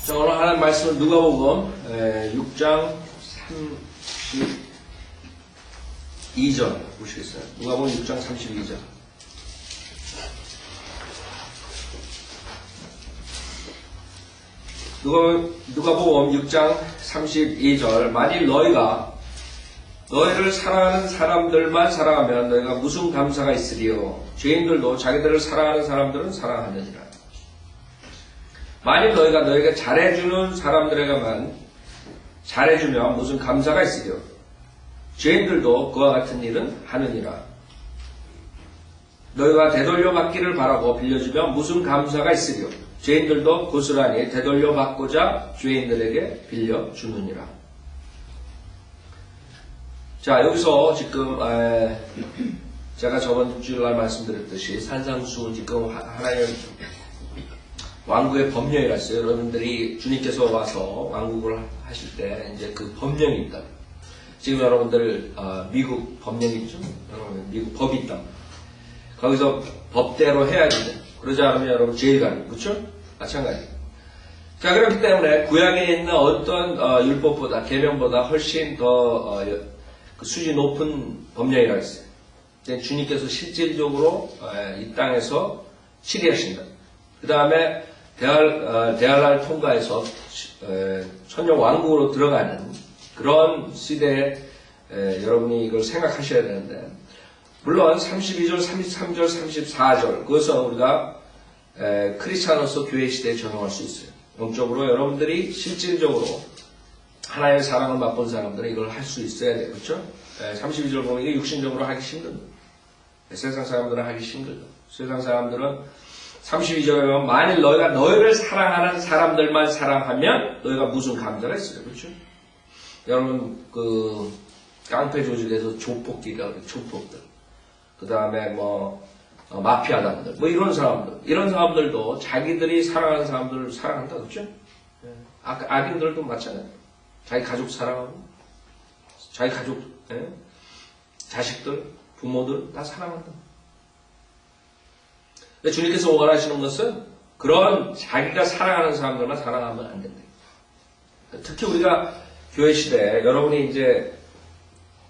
자, 오늘 하나님 말씀은 누가복음 6장 32절 보시겠어요? 누가복음 6장 32절. 누가복음 6장 32절. 만일 너희를 사랑하는 사람들만 사랑하면 너희가 무슨 감사가 있으리요? 죄인들도 자기들을 사랑하는 사람들은 사랑하느니라. 만일 너희가 너에게 잘해주는 사람들에게만 잘해주면 무슨 감사가 있으리요? 죄인들도 그와 같은 일은 하느니라. 너희가 되돌려 받기를 바라고 빌려주면 무슨 감사가 있으리요? 죄인들도 고스란히 되돌려 받고자 죄인들에게 빌려주느니라. 자, 여기서 지금 제가 저번 주일날 말씀드렸듯이 산상수 지금 하나님 왕국의 법령이라 했어요. 여러분들이 주님께서 와서 왕국을 하실 때 이제 그 법령이 있다. 지금 여러분들 미국 법령이 있죠? 여러분 미국 법이 있다. 거기서 법대로 해야 돼. 그러지 않으면 여러분 죄를 가는, 그렇죠? 마찬가지. 자, 그렇기 때문에 구약에 있는 어떤 율법보다 계명보다 훨씬 더 그 수준이 높은 법령이라 했어요. 주님께서 실질적으로 이 땅에서 치리하신다. 그 다음에 대할날 통과해서 천년 왕국으로 들어가는 그런 시대에 여러분이 이걸 생각하셔야 되는데, 물론 32절, 33절, 34절 그것은 우리가 크리스찬으로서 교회 시대에 적용할 수 있어요. 영적으로 여러분들이 실질적으로 하나님의 사랑을 맛본 사람들은 이걸 할 수 있어야 돼요. 그렇죠? 32절 보면 이게 육신적으로 하기 힘들다. 세상 사람들은 하기 힘들다. 세상 사람들은 32절에 보면 만일 너희가 너희를 사랑하는 사람들만 사랑하면 너희가 무슨 감사가 있어요. 그렇죠? 여러분 그 깡패 조직에서 조폭기가 조폭들, 그 다음에 마피아단들, 이런 사람들도 자기들이 사랑하는 사람들을 사랑한다. 그렇죠? 악인들도 마찬가지예요. 자기 가족 사랑하고 자기 가족, 자식들, 부모들 다 사랑한다. 근데 주님께서 원하시는 것은 그런 자기가 사랑하는 사람들만 사랑하면 안 된다. 특히 우리가 교회 시대에 여러분이 이제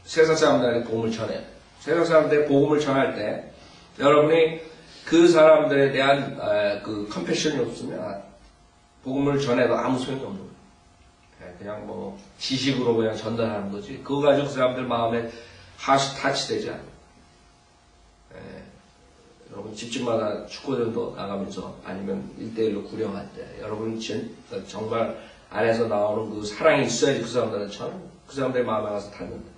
세상 사람들에게 복음을 전해요. 세상 사람들에게 복음을 전할 때 여러분이 그 사람들에 대한 그 컴패션이 없으면 복음을 전해도 아무 소용이 없는 거예요. 그냥 지식으로 그냥 전달하는 거지. 그거 가지고 그 사람들 마음에 타치되지 않아요. 여러분 집집마다 축구전도 나가면서 아니면 1대1로 구령할 때 여러분 정말 안에서 나오는 그 사랑이 있어야지 그 사람들은 그 사람들의 마음에 가서 닿는다.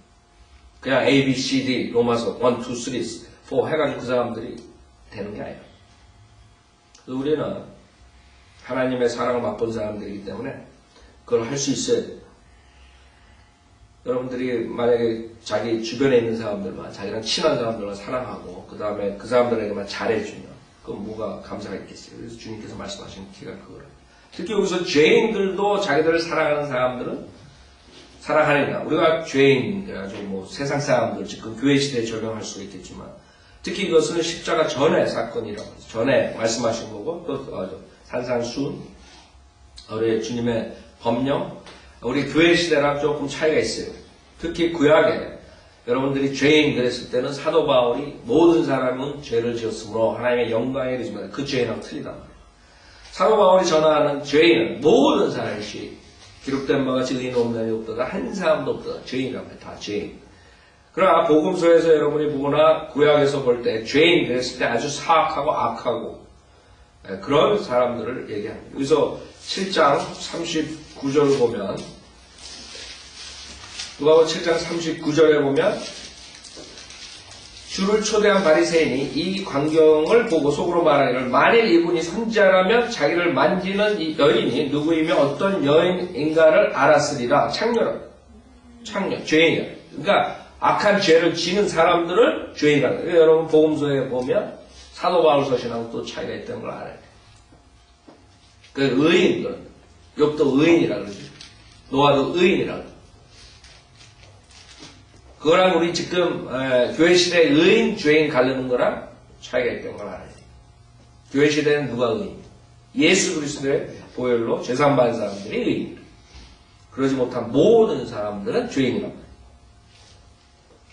그냥 A, B, C, D 로마서 1, 2, 3, 4 해가지고 그 사람들이 되는 게 아니에요. 우리는 하나님의 사랑을 맛본 사람들이기 때문에 그걸 할 수 있어야 돼요. 여러분들이 만약에 자기 주변에 있는 사람들만, 자기랑 친한 사람들만 사랑하고 그 다음에 그 사람들에게만 잘해주면 그럼 뭐가 감사가 있겠어요. 그래서 주님께서 말씀하신 키가 그거예요. 특히 여기서 죄인들도 자기들을 사랑하는 사람들은 사랑하느냐. 우리가 죄인, 그래가지고 세상 사람들, 지금 교회 시대에 적용할 수 있겠지만 특히 이것은 십자가 전의 사건이라고 해서 전에 말씀하신 거고 또 산상수, 우리 주님의 법령, 우리 교회 시대랑 조금 차이가 있어요. 특히 구약에 여러분들이 죄인 그랬을 때는 사도 바울이 모든 사람은 죄를 지었으므로 하나님의 영광에 이르지만 그 죄인하고 틀리단 말이에요. 사도 바울이 전하는 죄인은 모든 사람이 기록된 바가 의인 없나니 없다가 한 사람도 없다. 죄인이라고 해요. 다 죄인. 그러나 복음서에서 여러분이 보거나 구약에서 볼 때 죄인 그랬을 때 아주 사악하고 악하고 그런 사람들을 얘기합니다. 여기서 7장 39절 보면 누가복음 7장 39절에 보면 주를 초대한 바리새인이 이 광경을 보고 속으로 말하기를 만일 이분이 선지자라면 자기를 만지는 이 여인이 누구이며 어떤 여인인가를 알았으리라. 창녀, 죄인이야. 그러니까 악한 죄를 지는 사람들을 죄인이라고 해요. 여러분 복음서에 보면 사도 바울 서신하고 또 차이가 있다는 걸 알아야 돼요. 그 의인들, 욥도 의인이라고 그러죠. 노아도 의인이라고 그러죠. 그거랑 우리 지금 교회 시대의 의인, 죄인 가르는 거랑 차이가 있다는 걸 알아야 돼요. 교회 시대는 누가 의인? 예수 그리스도의 보혈로 죄산받은 사람들이 의인이다. 그러지 못한 모든 사람들은 죄인이라고.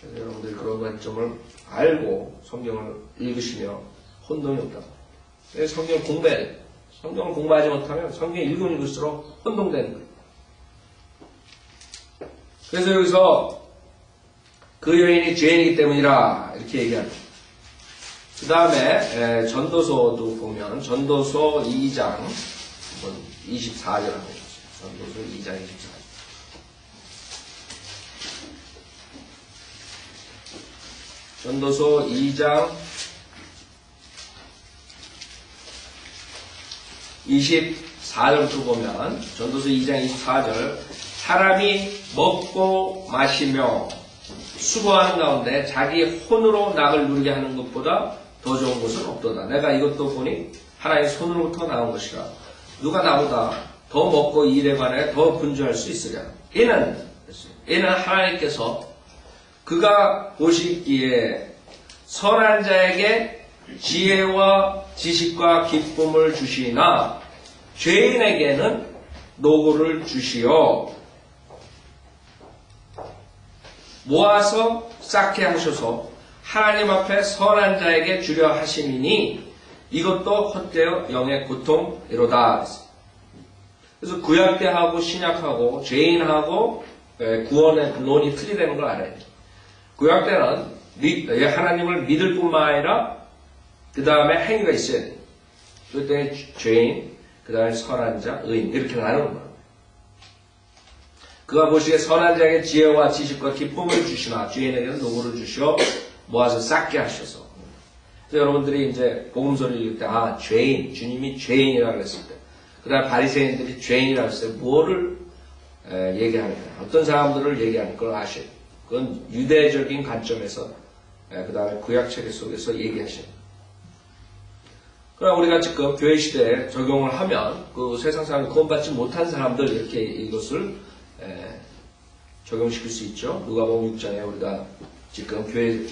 그래서 여러분들이 그런 관점을 알고 성경을 읽으시며 혼동이 없다고. 그래서 성경을 공부해야 돼요. 성경을 공부하지 못하면 성경 읽으면 읽을수록 혼동되는 거예요. 그래서 여기서 그 여인이 죄인이기 때문이라 이렇게 얘기합니다. 그 다음에 전도서도 보면 전도서 2장 24절 한번 보겠습니다. 전도서 2장 24절. 전도서 2장 24절부터 보면 전도서 2장 24절 사람이 먹고 마시며 수고하는 가운데 자기 혼으로 낙을 누리게 하는 것보다 더 좋은 것은 없도다. 내가 이것도 보니 하나님의 손으로부터 나온 것이라. 누가 나보다 더 먹고 일에 관해 더 분주할 수 있으랴. 이는 하나님께서 그가 보시기에 선한 자에게 지혜와 지식과 기쁨을 주시나 죄인에게는 노고를 주시어 모아서 쌓게 하셔서 하나님 앞에 선한 자에게 주려 하심이니 이것도 헛되어 영의 고통이로다. 그래서 구약 때하고 신약하고 죄인하고 구원의 논이 틀리다는 걸 알아야 돼요. 구약 때는 하나님을 믿을 뿐만 아니라 그 다음에 행위가 있어야 돼요. 그때 죄인, 그 다음에 선한 자, 의인 이렇게 나누는 거예요. 그가 보시기에 선한 자에게 지혜와 지식과 기쁨을 주시나 죄인에게는 노고를 주시어 모아서 쌓게 하셔서. 그래서 여러분들이 이제 복음서를 읽을 때 죄인, 주님이 죄인이라고 했을 때 그 다음에 바리새인들이 죄인이라고 했을 때 뭐를 얘기하느냐, 어떤 사람들을 얘기하는 걸 아셔야 돼요. 그건 유대적인 관점에서 그 다음에 구약체계 속에서 얘기하시는 거예요. 그러나 우리가 지금 교회 시대에 적용을 하면 그 세상 사람이 구원받지 못한 사람들 이렇게 이것을 적용시킬 수 있죠. 누가복음 6장에 우리가 지금 교회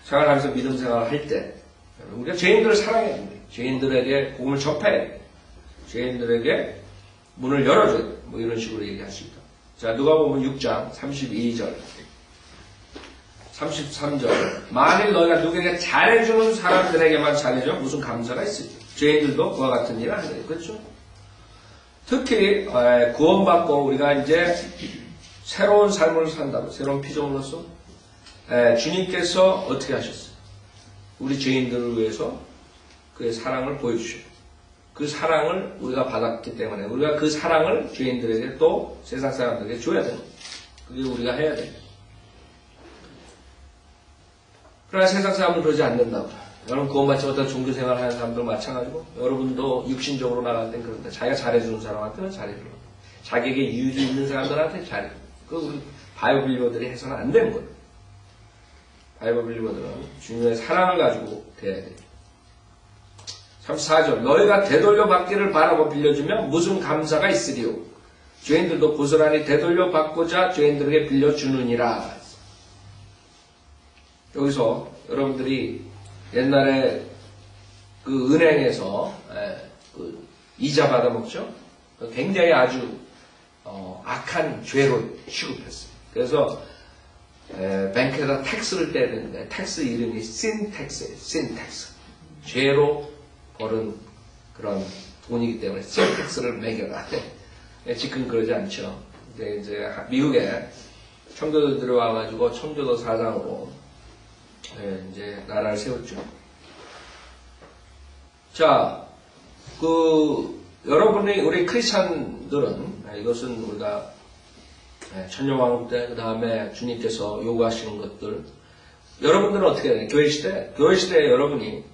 생활하면서 믿음 생활을 할 때 우리가 죄인들을 사랑해야 됩니다. 죄인들에게 복음을 접해야 됩니다. 죄인들에게 문을 열어줘야 됩니다. 뭐 이런 식으로 얘기하십니다. 자, 누가복음 6장 32절 33절 만일 너희가 누구에게 잘해주는 사람들에게만 잘해줘 무슨 감사가 있을지 죄인들도 그와 같은 일을 하는 그렇죠? 특히 구원받고 우리가 이제 새로운 삶을 산다고 새로운 피조물로서 주님께서 어떻게 하셨어요? 우리 죄인들을 위해서 그의 사랑을 보여주셨고 그 사랑을 우리가 받았기 때문에 우리가 그 사랑을 죄인들에게 또 세상 사람들에게 줘야 되는 거예요. 그게 우리가 해야 돼요. 그러나 세상 사람은 그러지 않는다고. 여러분 구원받지 못한 종교생활 하는 사람들 마찬가지고 여러분도 육신적으로 나갈 땐 그런데 자기가 잘해주는 사람한테는 잘해주고 자기에게 유익이 있는 사람들한테 잘해주고 그 우리 바이블 빌리버들이 해서는 안 되는 거예요. 바이블 빌리버들은 주님의 사랑을 가지고 돼야 돼요. 34절 너희가 되돌려 받기를 바라고 빌려주면 무슨 감사가 있으리요. 죄인들도 고스란히 되돌려 받고자 죄인들에게 빌려주느니라. 여기서 여러분들이 옛날에 그 은행에서 그 이자 받아먹죠? 굉장히 아주 악한 죄로 취급했어요. 그래서 뱅크에다 텍스를 떼야 되는데 텍스 이름이 신텍스예요. 신텍스. 죄로 벌은 그런 돈이기 때문에 신텍스를 매겨라. 지금 그러지 않죠. 근데 이제 미국에 청교도들이 와가지고 청교도 사장으로 이제 나라를 세웠죠. 자, 여러분이 우리 크리스찬들은 이것은 우리가 천년왕국 때 그 다음에 주님께서 요구하시는 것들 여러분들은 어떻게 해야 돼요? 교회 시대에 여러분이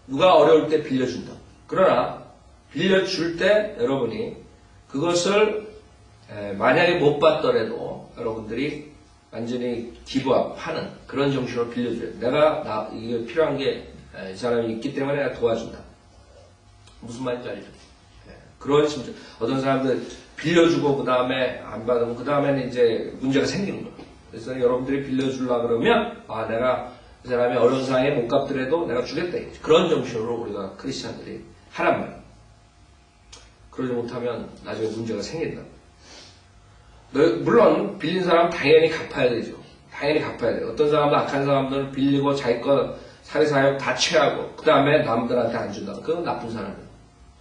누가 어려울 때 빌려준다. 그러나 빌려줄 때 여러분이 그것을 만약에 못 받더라도 여러분들이 완전히 기부하는 그런 정신으로 빌려줘요. 내가 이게 필요한 게 이 사람이 있기 때문에 내가 도와준다. 무슨 말인지 알죠? 그런 심정. 어떤 사람들 빌려주고 그 다음에 안 받으면 그 다음에는 이제 문제가 생기는 거예요. 그래서 여러분들이 빌려주려고 그러면 내가 그 사람이 어려운 상황에 못 갚더라도 내가 주겠다. 그런 정신으로 우리가 크리스찬들이 하란 말이야. 그러지 못하면 나중에 문제가 생긴다. 물론 빌린 사람 당연히 갚아야 되죠. 당연히 갚아야 돼요. 어떤 사람도 악한 사람들은 빌리고 자기 거 사리사욕 다 취하고 그 다음에 남들한테 안 준다. 그건 나쁜 사람이에요.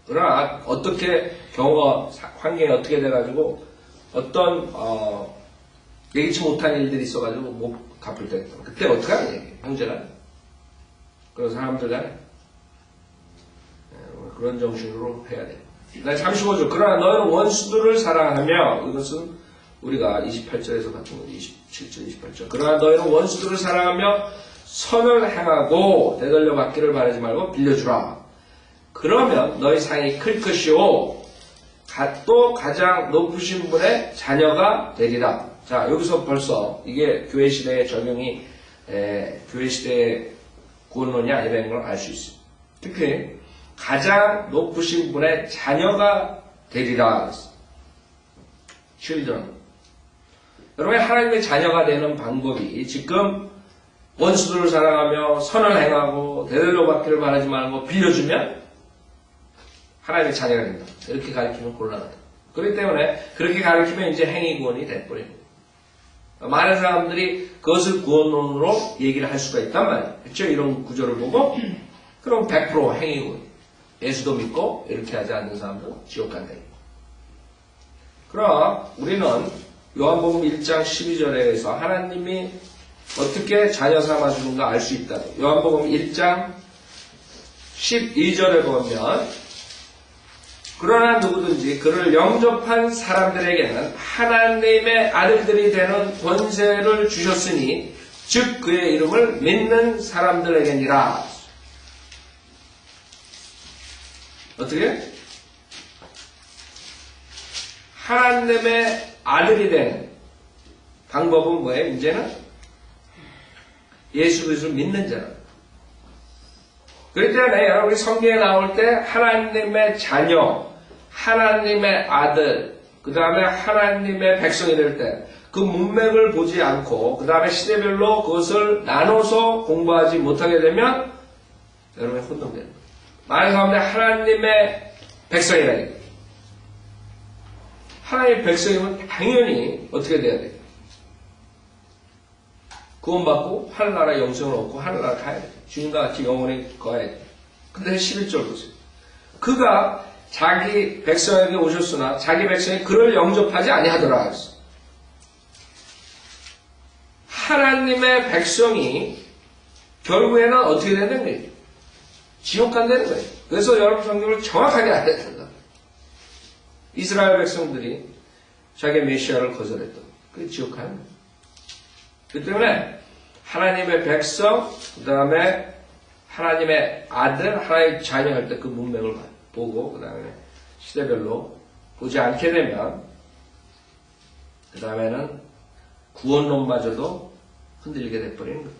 그러나 어떻게 경우가 환경이 어떻게 돼가지고 어떤 예기치 못한 일들이 있어가지고 못 갚을 때 그때 어떻게 하는 얘기예요. 형제간 그런 사람들 간에 그런 정신으로 해야 돼요. 35절 그러나 너희는 원수들을 사랑하며 이것은 우리가 28절에서 봤던 거죠. 27절 28절 그러나 너희는 원수들을 사랑하며 선을 행하고 되돌려 받기를 바라지 말고 빌려주라. 그러면 너희 상이 클 것이요 또 가장 높으신 분의 자녀가 되리라. 자 여기서 벌써 이게 교회 시대의 적용이 교회 시대의 구원론이 아니라는 걸 알 수 있어요. 특히 가장 높으신 분의 자녀가 되리라. children. 여러분 하나님의 자녀가 되는 방법이 지금 원수들을 사랑하며 선을 행하고 되돌려 받기를 바라지 말고 빌려주면 하나님의 자녀가 된다. 이렇게 가르치면 곤란하다. 그렇기 때문에 그렇게 가르치면 이제 행위구원이 돼버립니다. 많은 사람들이 그것을 구원론으로 얘기를 할 수가 있단 말이에요. 그렇죠? 이런 구조를 보고 그럼 100% 행위구원. 예수도 믿고 이렇게 하지 않는 사람들은 지옥 간다. 그럼 우리는 요한복음 1장 12절에서 하나님이 어떻게 자녀 삼아주는가 알 수 있다. 요한복음 1장 12절에 보면 그러나 누구든지 그를 영접한 사람들에게는 하나님의 아들들이 되는 권세를 주셨으니 즉 그의 이름을 믿는 사람들에게니라. 어떻게? 하나님의 아들이 되는 방법은 뭐예요? 이제는 예수 그리스도를 믿는 자라. 그렇기 때문에 여러분이 성경에 나올 때 하나님의 자녀, 하나님의 아들, 그 다음에 하나님의 백성이 될 때 그 문맥을 보지 않고 그 다음에 시대별로 그것을 나눠서 공부하지 못하게 되면 여러분이 혼동되는 거예요. 많은 사람들이 하나님의 백성이라니까. 하나님의 백성이면 당연히 어떻게 돼야 돼요? 구원받고 하늘나라 영생을 얻고 하늘나라 가야 돼. 주님과 같이 영원히 거해야 돼. 근데 11절 보세요. 그가 자기 백성에게 오셨으나 자기 백성이 그를 영접하지 아니하더라 했어. 하나님의 백성이 결국에는 어떻게 되는 거예요? 지옥 간다는 거예요. 그래서 여러분 성경을 정확하게 알아야 된다. 이스라엘 백성들이 자기 메시아를 거절했던 그게 지옥 가는 거예요. 그렇기 때문에 하나님의 백성, 그 다음에 하나님의 아들, 하나님의 자녀 할 때 그 문맥을 보고 그 다음에 시대별로 보지 않게 되면 그 다음에는 구원론마저도 흔들리게 돼버리는 거예요.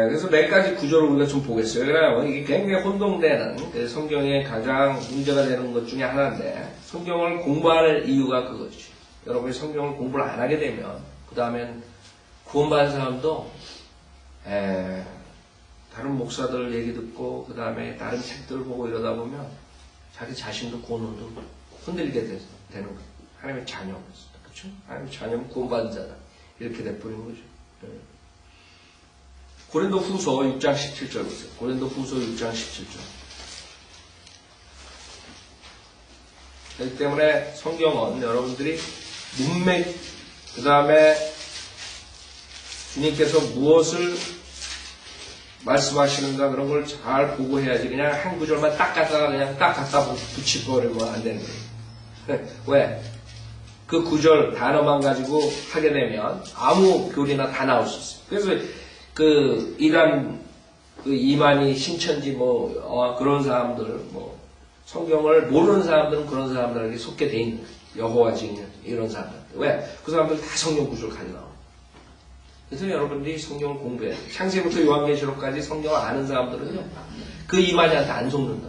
그래서 몇 가지 구조를 우리가 좀 보겠어요. 왜냐하면 이게 굉장히 혼동되는 성경의 가장 문제가 되는 것 중에 하나인데 성경을 공부할 이유가 그거죠. 여러분이 성경을 공부를 안 하게 되면 그 다음엔 구원받은 사람도 다른 목사들 얘기 듣고 그 다음에 다른 책들 보고 이러다 보면 자기 자신도 구원론도 흔들리게 되는 거예요. 하나님의 자녀로서. 그렇죠? 하나님의 자녀는 구원받은 자다. 이렇게 돼버리는 거죠. 고린도 후서 6장 17절 보세요. 고린도 후서 6장 17절. 그렇기 때문에 성경은 여러분들이 문맥, 그 다음에 주님께서 무엇을 말씀하시는가 그런 걸 잘 보고 해야지 그냥 한 구절만 딱 갖다가 그냥 딱 갖다 붙이버리면 안 되는 거예요. 왜? 그 구절 단어만 가지고 하게 되면 아무 교리나 다 나올 수 있어요. 그래서 그 이란 그 이만희 신천지 그런 사람들 성경을 모르는 사람들은 그런 사람들에게 속게 돼 있는 여호와 증인 이런 사람들. 왜? 그 사람들 다 성경 구조를 가지고 나와. 그래서 여러분들이 성경을 공부해야 돼요. 창세부터 요한계시록까지 성경을 아는 사람들은요 그 이만희한테 안 속는다.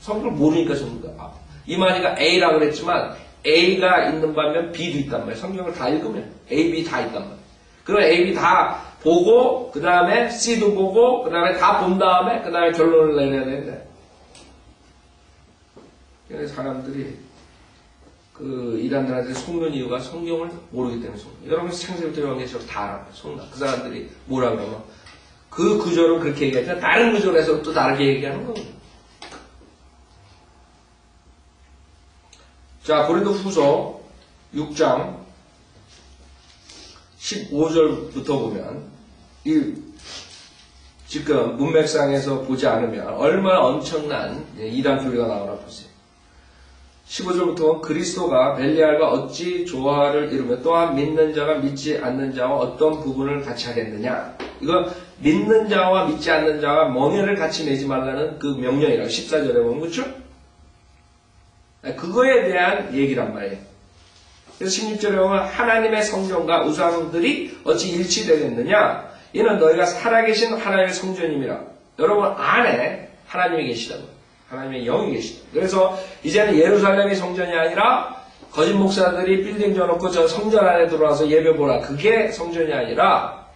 성경을 모르니까 속는다. 이만희가 A라고 그랬지만 A가 있는 반면 B도 있단 말이에요. 성경을 다 읽으면 A, B 다 있단 말이에요. 그럼 A, B 다 보고 그 다음에 C도 보고 그 다음에 다 본 다음에 그 다음에 결론을 내려야 되는데 사람들이 그 이단들한테 속는 이유가 성경을 모르기 때문에 속는. 여러분 창세부터 요한계시록 다 알아요. 속나. 그 사람들이 뭐라고 하면 그 구절은 그렇게 얘기하지만 다른 구절에서 또 다르게 얘기하는 거예요. 자, 고린도후서 6장 15절부터 보면 지금 문맥상에서 보지 않으면 얼마나 엄청난 이단 교리가 나오나 보세요. 15절부터 그리스도가 벨리알과 어찌 조화를 이루며 또한 믿는 자가 믿지 않는 자와 어떤 부분을 같이 하겠느냐. 이거 믿는 자와 믿지 않는 자와 멍에를 같이 내지 말라는 그 명령이라고 14절에 보면 그렇죠? 그거에 대한 얘기란 말이에요. 그래서 16절에 보면 하나님의 성전과 우상들이 어찌 일치되겠느냐. 이는 너희가 살아계신 하나님의 성전임이라. 여러분 안에 하나님이 계시다고. 하나님의 영이 계시다. 그래서 이제는 예루살렘이 성전이 아니라 거짓 목사들이 빌딩 줘놓고 저 성전 안에 들어와서 예배 보라. 그게 성전이 아니라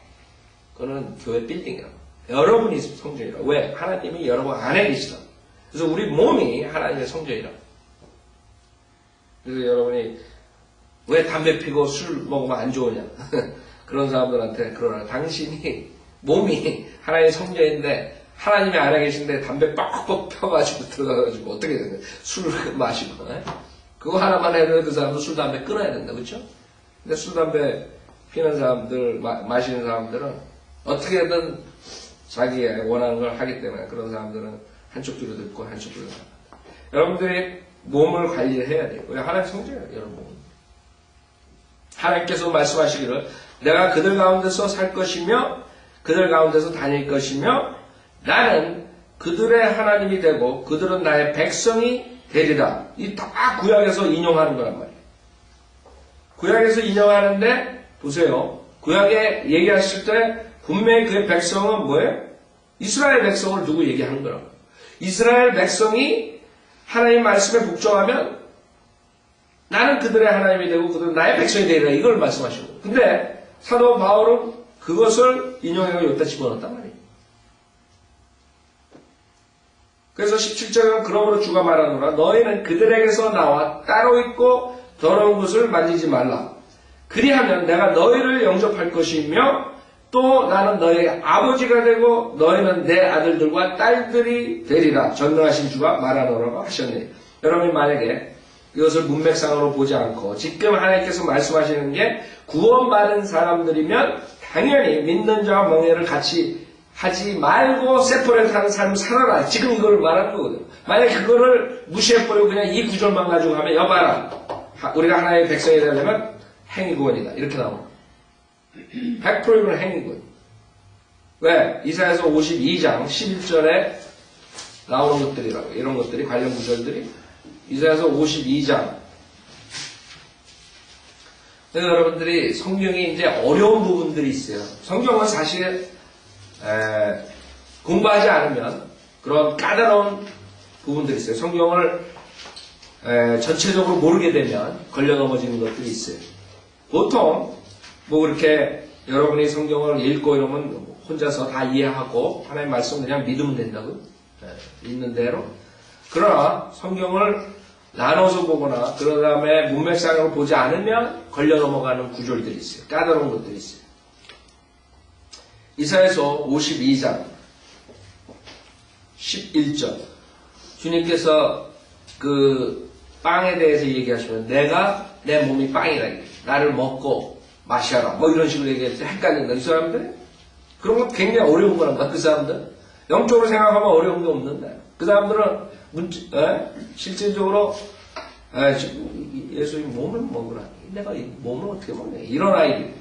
그거는 교회 빌딩이라고. 여러분이 성전이라고. 왜? 하나님이 여러분 안에 계시다. 그래서 우리 몸이 하나님의 성전이라고. 그래서 여러분이 왜 담배 피고 술 먹으면 안 좋으냐. 그런 사람들한테 그러나 당신이 몸이 하나님의 성전인데 하나님이 안에 계신데 담배 뻑뻑 펴가지고 들어가가지고 어떻게 되냐. 술을 마시고. 그거 하나만 해도 그 사람도 술, 담배 끊어야 된다. 그렇죠? 근데 술, 담배 피는 사람들, 마시는 사람들은 어떻게든 자기의 원하는 걸 하기 때문에 그런 사람들은 한쪽 귀로 듣고 한쪽 귀로 듣고. 여러분들이 몸을 관리해야 돼요. 왜? 하나님의 성전이에요. 여러분. 하나님께서 말씀하시기를 내가 그들 가운데서 살 것이며 그들 가운데서 다닐 것이며 나는 그들의 하나님이 되고 그들은 나의 백성이 되리라. 이 다 구약에서 인용하는 거란 말이에요. 구약에서 인용하는데 보세요. 구약에 얘기하실 때 분명히 그의 백성은 뭐예요? 이스라엘 백성을 두고 얘기하는 거라고. 이스라엘 백성이 하나님 말씀에 복종하면 나는 그들의 하나님이 되고 그들은 나의 백성이 되리라. 이걸 말씀하시는 거예요. 근데 사도 바울은 그것을 인용해서 여기다 집어넣었단 말이에요. 그래서 17절은 그러므로 주가 말하노라 너희는 그들에게서 나와 따로 있고 더러운 것을 만지지 말라. 그리하면 내가 너희를 영접할 것이며 또 나는 너희의 아버지가 되고 너희는 내 아들들과 딸들이 되리라. 전능하신 주가 말하노라고 하셨네. 여러분이 만약에 이것을 문맥상으로 보지 않고 지금 하나님께서 말씀하시는 게 구원받은 사람들이면 당연히 믿는 자와 멍에를 같이 하지 말고 세퍼레이트하는 삶을 살아라. 지금 이걸 말하는 거거든요. 만약에 그거를 무시해버리고 그냥 이 구절만 가지고 하면 여봐라. 우리가 하나님의 백성이 되려면 행위구원이다. 이렇게 나옵니다. 100%이건 행위구원. 왜? 이사야서 52장 11절에 나오는 것들이라고. 이런 것들이 관련 구절들이 이사야서 52장. 그래서 여러분들이 성경이 이제 어려운 부분들이 있어요. 성경은 사실 공부하지 않으면 그런 까다로운 부분들이 있어요. 성경을 전체적으로 모르게 되면 걸려 넘어지는 것들이 있어요. 보통 뭐 그렇게 여러분이 성경을 읽고 이러면 혼자서 다 이해하고 하나님 말씀 그냥 믿으면 된다고요. 있는 대로. 그러나 성경을 나눠서 보거나 그런 다음에 문맥상으로 보지 않으면 걸려 넘어가는 구절들이 있어요. 까다로운 것들이 있어요. 이사야서 52장 11절 주님께서 그 빵에 대해서 얘기하시면 내가 내 몸이 빵이라 나를 먹고 마셔라 뭐 이런 식으로 얘기해서 헷갈린다. 이 사람들 그런 거 굉장히 어려운 거란 말이야. 그 사람들 영적으로 생각하면 어려운 게 없는데 그 사람들은 실질적으로 예수님 몸을 먹으라. 내가 이 몸을 어떻게 먹냐. 이런 아이들.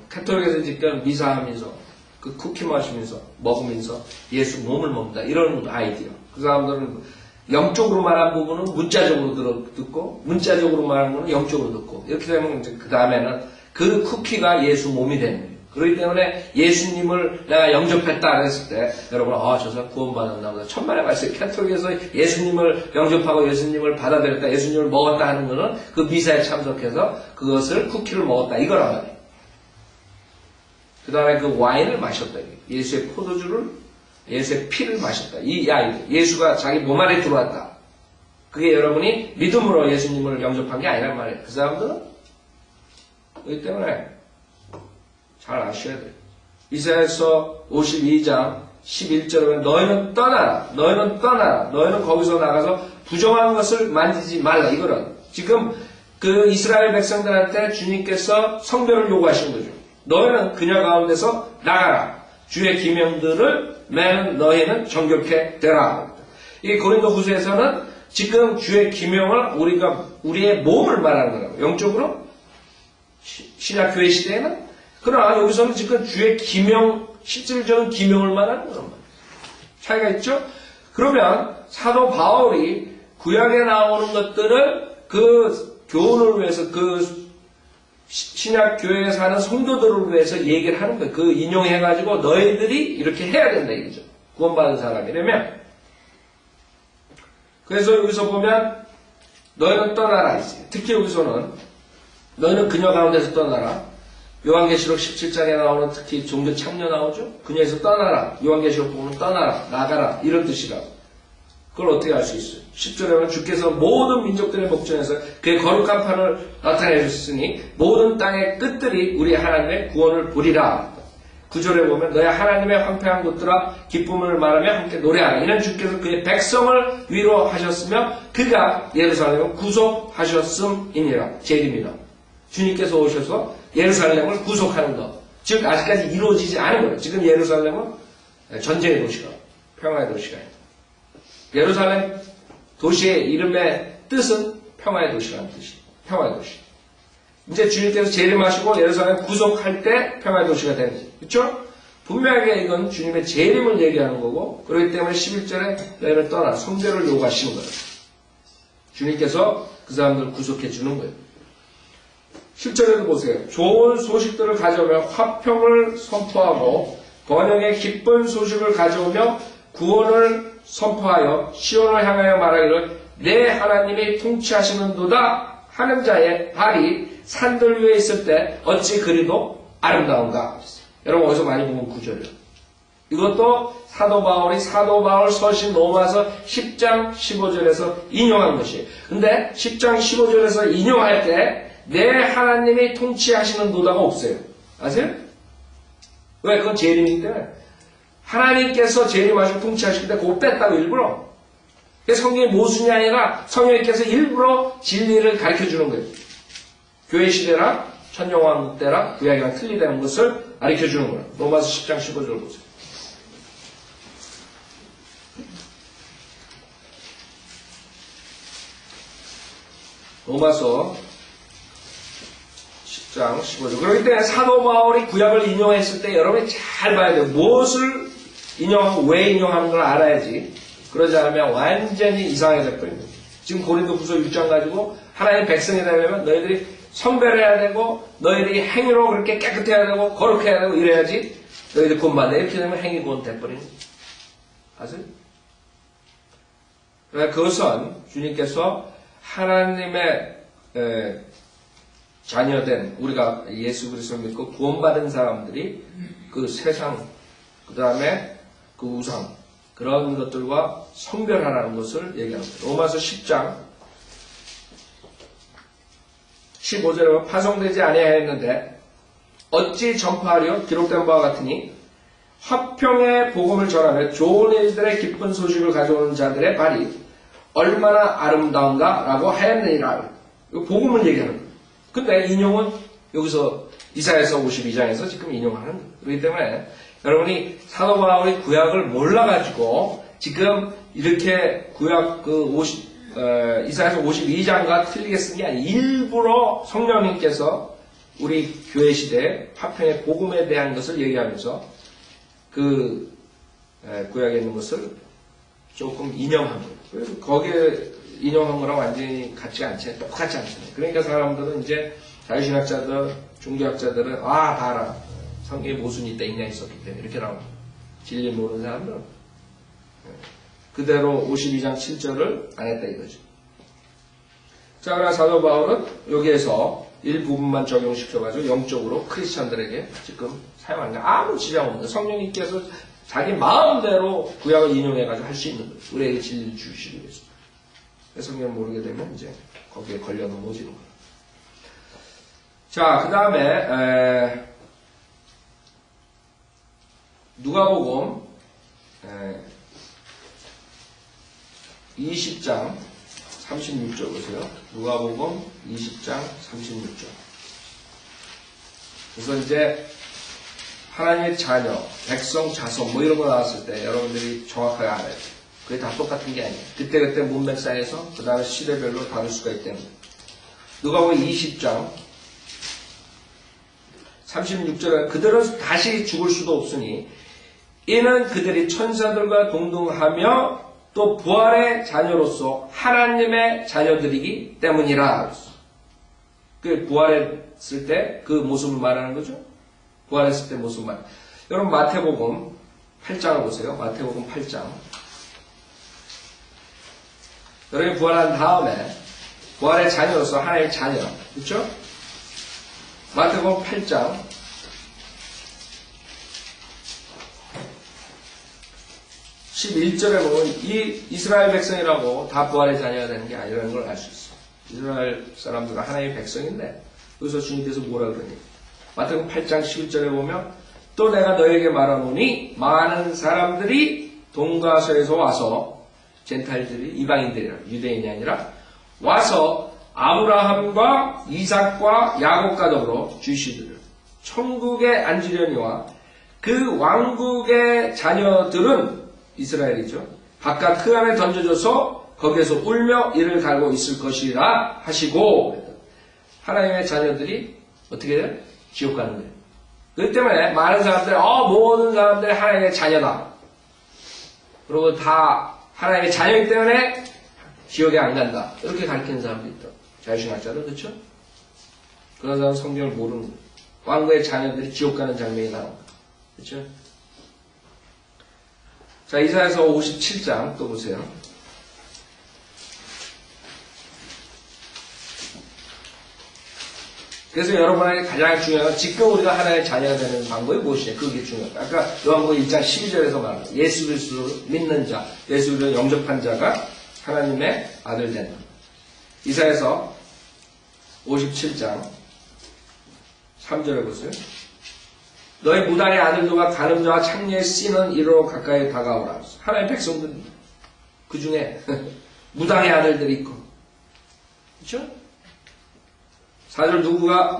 카톨릭에서 지금 미사하면서 그 쿠키 마시면서 먹으면서 예수 몸을 먹는다. 이런 아이디어. 그 사람들은 영적으로 말한 부분은 문자적으로 듣고 문자적으로 말하는 거는 영적으로 듣고 이렇게 되면 이제 그 다음에는 그 쿠키가 예수 몸이 되는 거예요. 그렇기 때문에 예수님을 내가 영접했다 그랬을 때 여러분 저 사람 구원받았나 보다. 천만에 말씀 카톨릭에서 예수님을 영접하고 예수님을 받아들였다 예수님을 먹었다 하는 거는 그 미사에 참석해서 그것을 쿠키를 먹었다 이거란 말이에요. 그 다음에 그 와인을 마셨다. 예수의 포도주를 예수의 피를 마셨다. 이 아이들 예수가 자기 몸 안에 들어왔다. 그게 여러분이 믿음으로 예수님을 영접한 게 아니란 말이에요. 그 사람들은 그렇기 때문에 잘 아셔야 돼요. 이사야서 52장 11절에 보면 너희는 떠나라. 너희는 떠나라. 너희는 거기서 나가서 부정한 것을 만지지 말라. 이거는 지금 그 이스라엘 백성들한테 주님께서 성별을 요구하신 거죠. 너희는 그녀 가운데서 나가라. 주의 기명들을 매는 너희는 정결케 되라. 이 고린도 후서에서는 지금 주의 기명을 우리의 몸을 말하는 거라고. 영적으로 신약 교회 시대에는 그러나 여기서는 지금 주의 기명, 실질적인 기명을 말하는 거란 말이에요. 차이가 있죠? 그러면 사도 바울이 구약에 나오는 것들을 그 교훈을 위해서 그 신약 교회에 사는 성도들을 위해서 얘기를 하는 거예요. 그 인용해가지고 너희들이 이렇게 해야 된다 이거죠. 구원받은 사람이라면. 그래서 여기서 보면 너희는 떠나라 있어요. 특히 여기서는 너희는 그녀 가운데서 떠나라. 요한계시록 17장에 나오는 특히 종교 참여 나오죠. 그녀에서 떠나라. 요한계시록 보면 떠나라. 나가라. 이런 뜻이라고. 그걸 어떻게 알 수 있어요? 10절에 보면 주께서 모든 민족들의 목전에서 그의 거룩한 판을 나타내 주셨으니 모든 땅의 끝들이 우리 하나님의 구원을 보리라. 9절에 보면 너희 하나님의 황폐한 곳들아 기쁨을 말하며 함께 노래하라. 이는 주께서 그의 백성을 위로하셨으며 그가 예루살렘을 구속하셨음이니라. 재림이라. 주님께서 오셔서 예루살렘을 구속하는 것. 즉 아직까지 이루어지지 않은 거예요. 지금 예루살렘은 전쟁의 도시가 평화의 도시가 아니다. 예루살렘 도시의 이름의 뜻은 평화의 도시라는 뜻이에요. 평화의 도시. 이제 주님께서 재림하시고 예루살렘 구속할 때 평화의 도시가 되는 거죠. 그렇죠? 분명하게 이건 주님의 재림을 얘기하는 거고 그렇기 때문에 11절에 너희를 떠나 성별을 요구하시는 거예요. 주님께서 그 사람들을 구속해 주는 거예요. 7절에도 보세요. 좋은 소식들을 가져오며 화평을 선포하고 번영의 기쁜 소식을 가져오며 구원을 선포하여 시온을 향하여 말하기를 내 하나님이 통치하시는도다 하는 자의 발이 산들 위에 있을 때 어찌 그리도 아름다운가. 여러분 어디서 많이 보면 구절이에요. 이것도 사도 바울 서신 로마서 10장 15절에서 인용한 것이에요. 근데 10장 15절에서 인용할 때 내 하나님이 통치하시는 도다가 없어요. 아세요? 왜? 그건 재림이기 때문에. 하나님께서 재림하시고 통치하실 때 그거 뺐다고 일부러. 성경의 모순이 아니라 성령께서 일부러 진리를 가르쳐주는 거예요. 교회 시대랑 천년왕국 때랑 구약이랑 틀리다는 것을 가르쳐주는 거예요. 로마서 10장 15절 보세요. 로마서 10장 15절. 그렇기 때문에 사도 바울이 구약을 인용했을 때 여러분이 잘 봐야 돼요. 무엇을 인용하고 왜 인용하는 걸 알아야지. 그러지 않으면 완전히 이상해질 거예요. 지금 고린도후서 6장 가지고 하나님의 백성이 되려면 너희들이 성별해야 되고 너희들이 행위로 그렇게 깨끗해야 되고 거룩해야 되고 이래야지 너희들 구원받네. 이렇게 되면 행위 구원 돼버리는 거예요. 아세요? 그러니까 그것은 주님께서 하나님의 자녀된 우리가 예수 그리스도를 믿고 구원받은 사람들이 그 세상 그 다음에 그 우상 그런 것들과 성별하라는 것을 얘기합니다. 로마서 10장 15절에 보면 파송되지 아니하였는데 어찌 전파하려 기록된 바와 같으니 화평의 복음을 전하며 좋은 일들의 기쁜 소식을 가져오는 자들의 발이 얼마나 아름다운가 라고 하였느니라. 복음을 얘기하는 거예요. 근데 인용은 여기서 이사야서 52장에서 지금 인용하는 거예요. 그렇기 때문에 여러분이 사도 바울이 구약을 몰라가지고 지금 이렇게 구약 이사야서 52장과 틀리게 쓴 게 아니에요. 일부러 성령님께서 우리 교회 시대에 화평의 복음에 대한 것을 얘기하면서 그 구약에 있는 것을 조금 인용한 거예요. 그래서 거기에 인용한 거랑 완전히 같지 않잖아요. 똑같지 않잖아요. 그러니까 사람들은 이제 자유신학자들, 종교학자들은 봐라. 성경에 모순이 있다, 인양이 있었기 때문에 이렇게 나옵니다. 진리 모르는 사람들은 그대로 52장 7절을 안 했다 이거죠. 자, 그러나 사도 바울은 여기에서 일부분만 적용시켜가지고 영적으로 크리스찬들에게 지금 사용하는 게 아무 지장 없는 성령님께서 자기 마음대로 구약을 인용해가지고 할 수 있는 거예요. 우리에게 진리를 주시기 위해서. 성경을 모르게 되면 이제 거기에 걸려 넘어지는 거예요. 자, 그 다음에 누가복음 20장 36절 보세요. 누가복음 20장 36절. 그래서 이제 하나님의 자녀, 백성, 자손 뭐 이런 거 나왔을 때 여러분들이 정확하게 알아야 돼요. 그게 다 똑같은 게 아니에요. 그때그때 문맥상에서 그 다음에 시대별로 다를 수가 있기 때문에. 누가복음 20장 36절에 그들은 다시 죽을 수도 없으니 이는 그들이 천사들과 동등하며 또 부활의 자녀로서 하나님의 자녀들이기 때문이라. 그 부활했을 때 그 모습을 말하는 거죠. 부활했을 때 모습 말. 여러분 마태복음 8장을 보세요. 마태복음 8장. 여러분이 부활한 다음에 부활의 자녀로서 하나님의 자녀. 그렇죠? 마태복음 8장 11절에 보면 이 이스라엘 백성이라고 다 부활의 자녀가 되는 게 아니라는 걸 알 수 있어요. 이스라엘 사람들은 하나님의 백성인데 여기서 주님께서 뭐라 그러니? 마태복음 8장 11절에 보면 또 내가 너에게 말하노니 많은 사람들이 동가서에서 와서 젠타일들이 이방인들이라 유대인이 아니라 와서 아브라함과 이삭과 야곱과 더불어 주시들을 천국에 앉으려니와 그 왕국의 자녀들은 이스라엘이죠. 바깥 흑암에 던져져서 거기에서 울며 이를 갈고 있을 것이라 하시고 하나님의 자녀들이 어떻게 돼요? 지옥 가는 거예요. 그렇기 때문에 많은 사람들이 모든 사람들이 하나님의 자녀다. 그리고 다 하나님의 자녀이기 때문에 지옥에 안 간다. 이렇게 가르치는 사람도 있다. 자유신학자들 그렇죠? 그런 사람은 성경을 모르는 거예요. 왕국의 자녀들이 지옥 가는 장면이 나옵니다. 그렇죠? 자, 이사야서 57장 또 보세요. 그래서 여러분에게 가장 중요한 건 지금 우리가 하나님의 자녀가 되는 방법이 무엇이냐. 그게 중요합니다. 아까 요한복음 1장 12절에서 말합니다. 예수 그리스도를 믿는 자, 예수 그리스도를 영접한 자가 하나님의 아들 된다. 이사야서 57장 3절에 보세요. 너희 무당의 아들들과 간음자와 창녀의 씨는 이로 가까이 다가오라. 하나님의 백성들 그 중에 무당의 아들들이 있고 그렇죠? 4절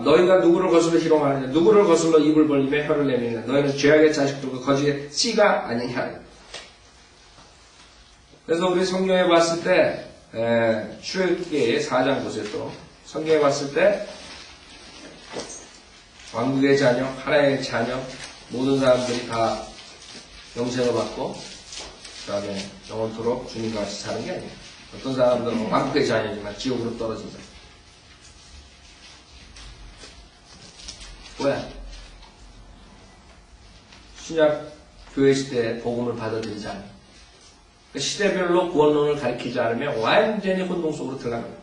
너희가 누구를 거슬러 희롱하느냐 누구를 거슬러 입을 벌리며 혀를 내미느냐 너희는 죄악의 자식들과 거짓의 씨가 아니냐. 그래서 우리 성경에 봤을 때 출애굽기 4장 보세요. 또 성경에 봤을 때 왕국의 자녀, 하나님의 자녀 모든 사람들이 다 영생을 받고 그 다음에 영원토록 주님과 같이 사는 게 아니에요. 어떤 사람들은 왕국의 자녀지만 지옥으로 떨어진다. 왜? 신약 교회 시대에 복음을 받아들이지 않아요. 시대별로 구원론을 가르치지 않으면 완전히 혼동 속으로 들어갑니다.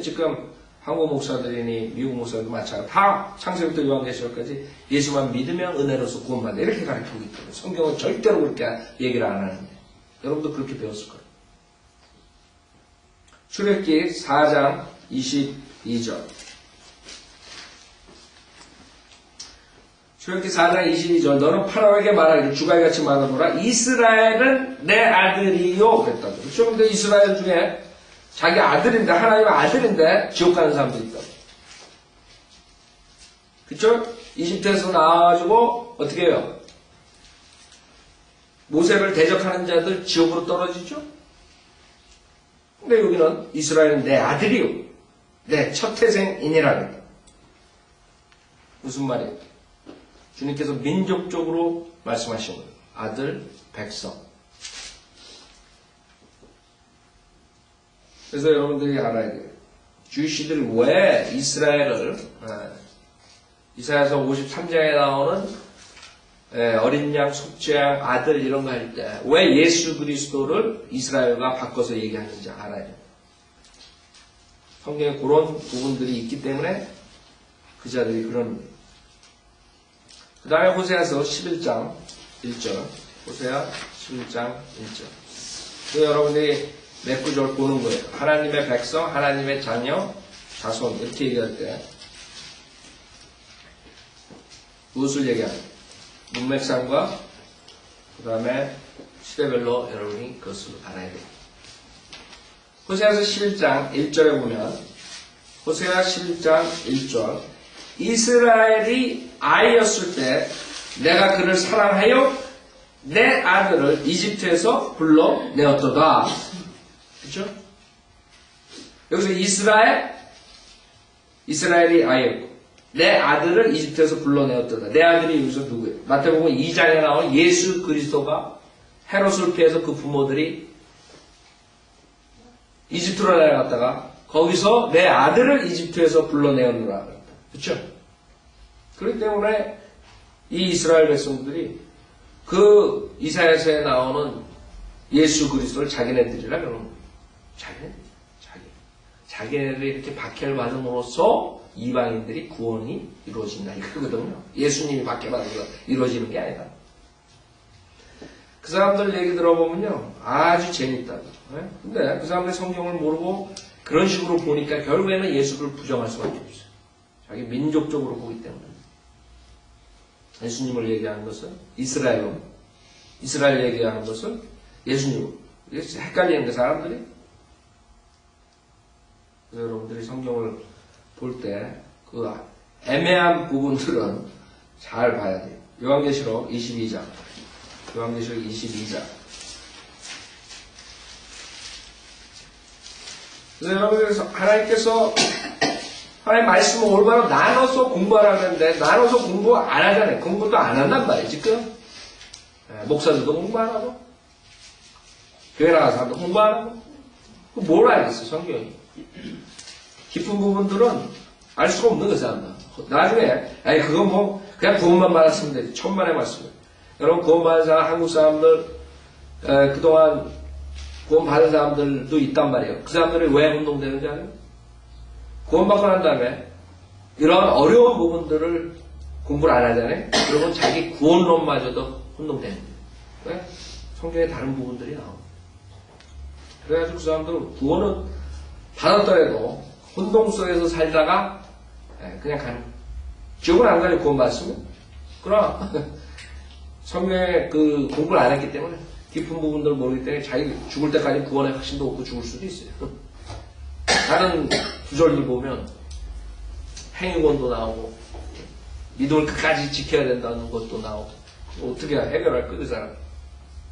지금 한국 목사들이니 미국 목사들도 마찬가지로 다 창세부터 요한계시록까지 예수만 믿으면 은혜로서 구원받는다 이렇게 가르치고 있거든요. 성경은 절대로 그렇게 얘기를 안 하는데 여러분도 그렇게 배웠을 거예요. 출애굽기 4장 22절 출애굽기 4장 22절 너는 파라오에게 말하기를 주갈같이 말하노라 이스라엘은 내 아들이요 그랬다고. 그렇죠? 근데 이스라엘 중에 자기 아들인데 하나님의 아들인데 지옥 가는 사람도 있다고. 그렇죠? 이집트에서 나와가지고 어떻게 해요? 모세를 대적하는 자들 지옥으로 떨어지죠? 근데 여기는 이스라엘은 내 아들이요 내 첫 태생이니라 그랬다. 무슨 말이에요? 주님께서 민족적으로 말씀하신 거예요. 아들, 백성. 그래서 여러분들이 알아야 돼요. 주시들이 왜 이스라엘을 이사야서 53장에 나오는 어린 양, 속죄양, 아들 이런 거 할 때 왜 예수 그리스도를 이스라엘과 바꿔서 얘기하는지 알아야 돼요. 성경에 그런 부분들이 있기 때문에 그 자들이 그런 거예요. 그 다음에 호세아서 11장 1절 호세아 11장 1절 그 여러분들이 몇 구절 보는 거예요. 하나님의 백성, 하나님의 자녀, 자손 이렇게 얘기할 때 무엇을 얘기하는 문맥상과 그 다음에 시대별로 여러분이 그것을 알아야 돼요. 호세아서 7장 1절에 보면 호세아 7장 1절 이스라엘이 아이였을 때 내가 그를 사랑하여 내 아들을 이집트에서 불러내었도다. 그렇죠? 여기서 이스라엘이 아이였고 내 아들을 이집트에서 불러내었도다. 내 아들이 여기서 누구예요? 마태복음 2장에 나온 예수 그리스도가 헤롯을 피해서 그 부모들이 이집트로 내려갔다가 거기서 내 아들을 이집트에서 불러내었노라. 그렇죠? 그렇기 때문에 이 이스라엘 백성들이 그 이사야서에 나오는 예수 그리스도를 자기네들이라 그러는 거예요. 자기네들이 이렇게 박해를 받음으로써 이방인들이 구원이 이루어진다. 이거거든요. 예수님이 박해받아서 이루어지는 게 아니다. 그 사람들 얘기 들어보면요. 아주 재밌다고. 근데 그 사람들이 성경을 모르고 그런 식으로 보니까 결국에는 예수를 부정할 수밖에 없어요. 자기 민족적으로 보기 때문에. 예수님을 얘기하는 것은 이스라엘 얘기하는 것은 예수님. 헷갈리는 게 사람들이. 여러분들이 성경을 볼 때 그 애매한 부분들은 잘 봐야 돼요. 요한계시록 22장. 요한계시록 22장. 그래서 여러분들 하나님께서 하나님 말씀을 올바로 나눠서 공부하라는데 나눠서 공부 안 하잖아요. 공부도 안 한단 말이에요. 지금 목사들도 공부 안 하고 교회 나가서 사람도 공부 안 하고 뭘 알겠어 성경이. 깊은 부분들은 알 수가 없는 그 사람들. 나중에 그건 뭐 그냥 구원만 받았으면 되지. 천만의 말씀을. 여러분 구원 받은 사람 한국 사람들 그동안 구원 받은 사람들도 있단 말이에요. 그 사람들이 왜 혼동되는지 알아요? 구원받고 난 다음에 이런 어려운 부분들을 공부를 안 하잖아요. 그러면 자기 구원론마저도 혼동되는 거예요. 왜? 성경에 다른 부분들이 나옵니다. 그래가지고 그 사람들은 구원은 받았더라도 혼동 속에서 살다가 그냥 가는 거예요. 지옥은 안 가요. 구원받았으면. 그러나 성경에 그 공부를 안 했기 때문에 깊은 부분들을 모르기 때문에 자기 죽을 때까지 구원의 확신도 없고 죽을 수도 있어요. 다른 구절들 보면 행위권도 나오고 믿음을 끝까지 지켜야 된다는 것도 나오고 어떻게 해결할 그 사람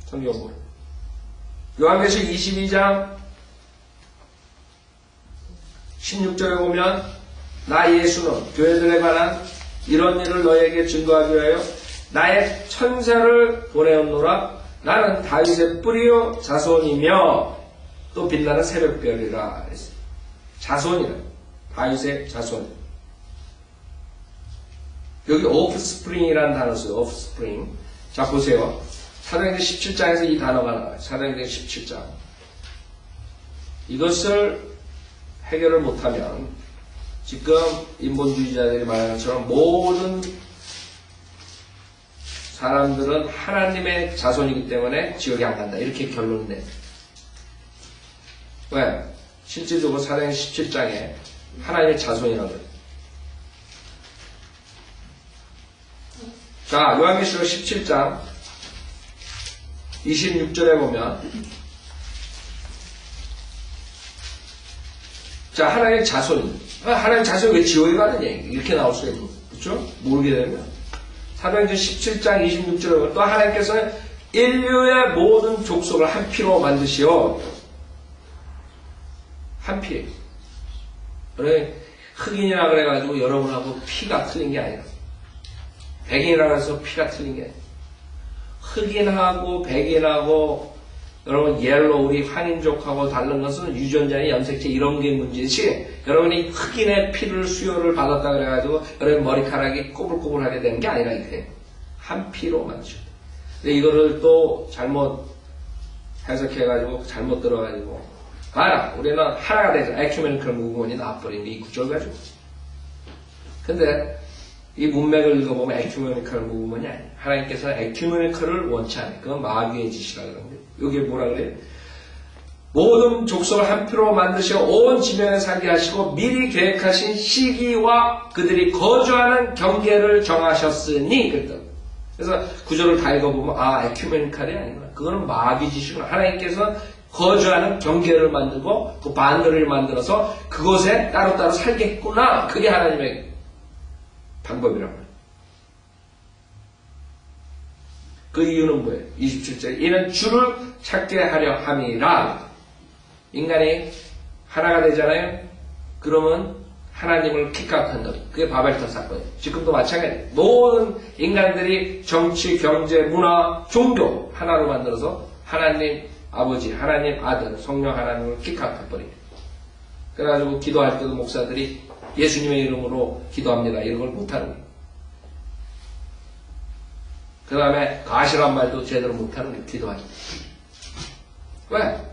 성경으로. 요한계시록 22장 16절에 보면 나 예수는 교회들에 관한 이런 일을 너에게 증거하기 위하여 나의 천사를 보내었노라. 나는 다윗의 뿌리요 자손이며 또 빛나는 새벽별이라 했어요. 자손이라. 다윗의 자손. 여기 오프스프링이라는 단어 써요. 오프스프링. 자 보세요. 사도행전 17장에서 이 단어가 나와요. 사도행전 17장. 이것을 해결을 못하면 지금 인본주의자들이 말하는 것처럼 모든 사람들은 하나님의 자손이기 때문에 지옥에 안 간다. 이렇게 결론을 내요. 왜? 실질적으로 사도행전 17장에 하나님의 자손이라고 해요. 자, 요한계시록 17장 26절에 보면 자, 하나님의 자손. 하나님의 자손이 왜 지옥에 가느냐. 이렇게 나올 수가 있는 거죠. 그렇죠? 모르게 되면. 사도행전 17장 26절에 보면 또 하나님께서는 인류의 모든 족속을 한 피로 만드시어 한 피. 그래, 흑인이라 그래가지고 여러분하고 피가 틀린 게 아니라 백인이라 해서 피가 틀린 게 아니라 흑인하고 백인하고 여러분 옐로우 우리 황인족하고 다른 것은 유전자의 염색체 이런 게 문제지 여러분이 흑인의 피를 수요를 받았다 그래가지고 여러분 머리카락이 꼬불꼬불하게 되는 게 아니라 이게 한 피로 만드셔. 근데 이거를 또 잘못 해석해가지고 잘못 들어가지고 봐라 우리는 하나가 되죠. 에큐메니컬 무브먼이 나와버린 게 이 구절 가지고. 근데 이 문맥을 읽어보면 에큐메니컬 무브먼이 아니에요. 하나님께서 에큐메니컬을 원치 않아요. 그건 마귀의 짓이라 그러는데 여기에 뭐라 그래요? 모든 족속을 한 표로 만드시어 온 지면에 살게 하시고 미리 계획하신 시기와 그들이 거주하는 경계를 정하셨으니 그랬다. 그래서 구절을 다 읽어보면 에큐메니칼이 아니구나. 그거는 마귀짓이구나. 하나님께서 거주하는 경계를 만들고 그 반대를 만들어서 그곳에 따로따로 살겠구나. 그게 하나님의 방법이란 말이에요. 그 이유는 뭐예요? 27절 이는 주를 찾게 하려 함이라. 인간이 하나가 되잖아요. 그러면 하나님을 킥각한다. 그게 바벨탑 사건이에요. 지금도 마찬가지예요. 모든 인간들이 정치, 경제, 문화, 종교 하나로 만들어서 하나님 아버지, 하나님 아들, 성령 하나님을 킥각해버립니다. 그래가지고 기도할 때도 목사들이 예수님의 이름으로 기도합니다. 이런 걸 못하는 거예요. 그 다음에 가시란 말도 제대로 못하는 거예요. 기도할 때. 왜?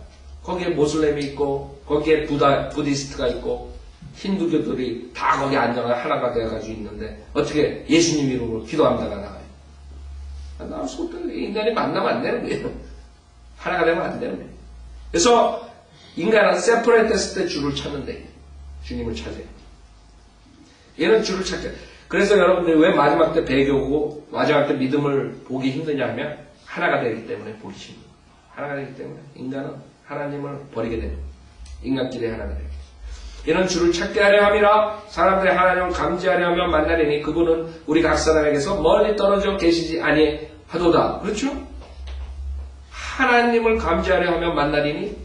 거기에 모슬렘이 있고 거기에 부디스트가 있고 힌두교들이 다 거기 앉아가 하나가 되어가지고 있는데 어떻게 예수님 이름으로 기도한다가 나와요? 나올 수 없다. 인간이 만나면 안 되는 거예요. 하나가 되면 안 되는 거예요. 그래서 인간은 세퍼레이트 했을 때 주를 찾는데 주님을 찾아요. 얘는 주를 찾게. 그래서 여러분들이 왜 마지막 때 배교고 마지막 때 믿음을 보기 힘드냐 하면 하나가 되기 때문에 보기 힘들어요. 하나가 되기 때문에 인간은 하나님을 버리게 됩니다. 인간끼리 하나가 되게. 이는 주를 찾게 하려 함이라. 사람들이 하나님을 감지하려 하면 만나리니 그분은 우리 각 사람에게서 멀리 떨어져 계시지 아니하도다. 그렇죠? 하나님을 감지하려 하면 만나리니.